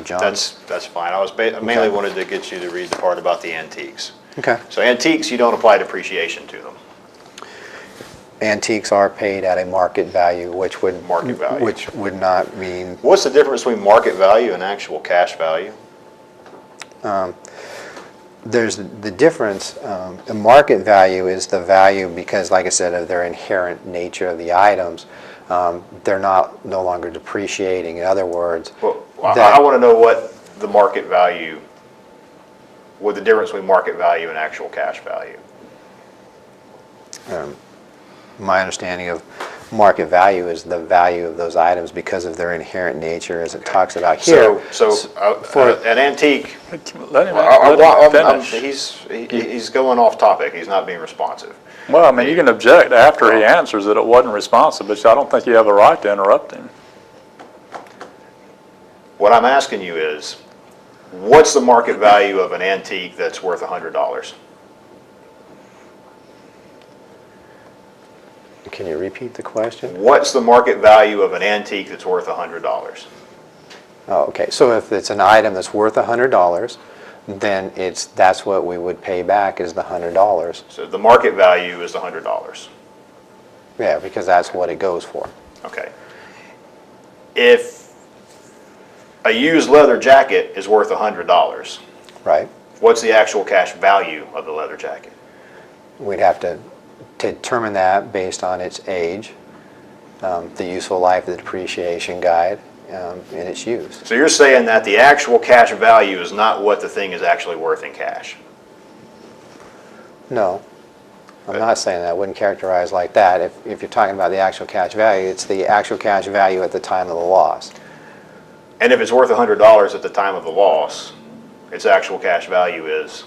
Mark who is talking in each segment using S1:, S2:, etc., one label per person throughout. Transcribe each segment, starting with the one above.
S1: John?
S2: That's fine. I mainly wanted to get you to read the part about the antiques.
S1: Okay.
S2: So antiques, you don't apply depreciation to them.
S1: Antiques are paid at a market value, which would not mean.
S2: What's the difference between market value and actual cash value?
S1: There's the difference. The market value is the value because, like I said, of their inherent nature of the items. They're no longer depreciating. In other words,
S2: Well, I want to know what the market value, what the difference between market value and actual cash value.
S1: My understanding of market value is the value of those items because of their inherent nature, as it talks about here.
S2: For an antique,
S3: Let him finish.
S2: he's going off topic. He's not being responsive.
S3: Well, I mean, you can object after he answers that it wasn't responsive, but I don't think you have a right to interrupt him.
S2: What I'm asking you is, what's the market value of an antique that's worth $100?
S1: Can you repeat the question?
S2: What's the market value of an antique that's worth $100?
S1: Oh, okay. So if it's an item that's worth $100, then that's what we would pay back is the $100.
S2: So the market value is the $100.
S1: Yeah, because that's what it goes for.
S2: Okay. If a used leather jacket is worth $100,
S1: Right.
S2: what's the actual cash value of the leather jacket?
S1: We'd have to determine that based on its age, the useful life, the depreciation guide, and its use.
S2: So you're saying that the actual cash value is not what the thing is actually worth in cash?
S1: No, I'm not saying that. I wouldn't characterize like that. If you're talking about the actual cash value, it's the actual cash value at the time of the loss.
S2: And if it's worth $100 at the time of the loss, its actual cash value is?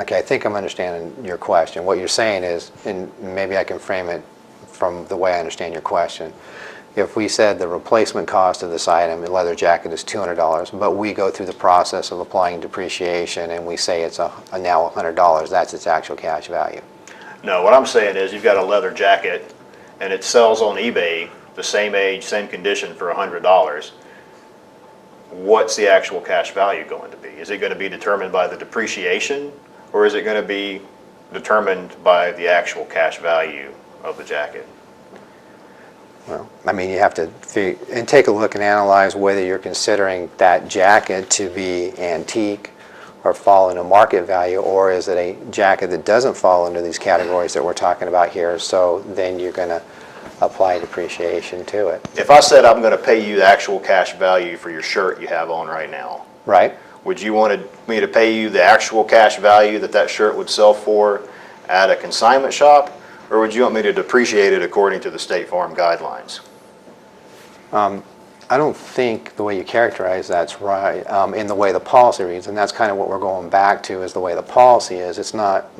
S1: Okay, I think I'm understanding your question. What you're saying is, and maybe I can frame it from the way I understand your question. If we said the replacement cost of this item, a leather jacket, is $200, but we go through the process of applying depreciation and we say it's now $100, that's its actual cash value.
S2: No, what I'm saying is you've got a leather jacket and it sells on eBay, the same age, same condition for $100. What's the actual cash value going to be? Is it going to be determined by the depreciation, or is it going to be determined by the actual cash value of the jacket?
S1: Well, I mean, you have to take a look and analyze whether you're considering that jacket to be antique or fall into market value, or is it a jacket that doesn't fall into these categories that we're talking about here, so then you're going to apply depreciation to it.
S2: If I said I'm going to pay you the actual cash value for your shirt you have on right now,
S1: Right.
S2: would you want me to pay you the actual cash value that shirt would sell for at a consignment shop, or would you want me to depreciate it according to the State Farm guidelines?
S1: I don't think the way you characterize that's right in the way the policy reads, and that's kind of what we're going back to is the way the policy is. It's not.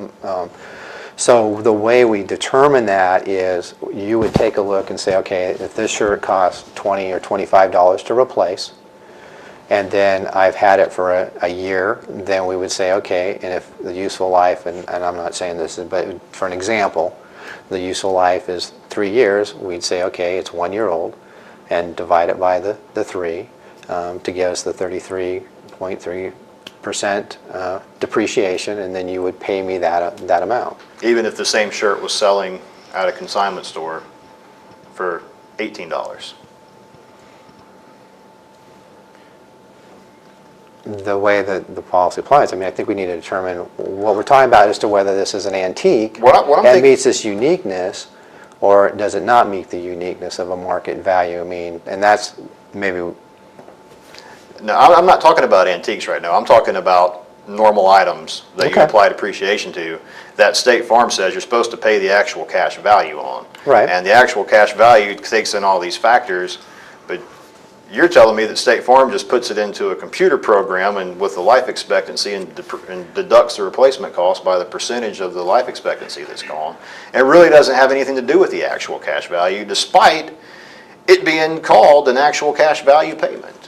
S1: So the way we determine that is you would take a look and say, okay, if this shirt costs $20 or $25 to replace, and then I've had it for a year, then we would say, okay, and if the useful life, and I'm not saying this, but for an example, the useful life is 3 years, we'd say, okay, it's 1 year old, and divide it by the 3 to give us the 33.3% depreciation, and then you would pay me that amount.
S2: Even if the same shirt was selling at a consignment store for $18?
S1: The way that the policy applies, I mean, I think we need to determine what we're talking about as to whether this is an antique and meets this uniqueness, or does it not meet the uniqueness of a market value? I mean, and that's maybe.
S2: No, I'm not talking about antiques right now. I'm talking about normal items that you apply depreciation to that State Farm says you're supposed to pay the actual cash value on.
S1: Right.
S2: And the actual cash value takes in all these factors, but you're telling me that State Farm just puts it into a computer program and with the life expectancy and deducts the replacement cost by the percentage of the life expectancy that's gone, and really doesn't have anything to do with the actual cash value, despite it being called an actual cash value payment.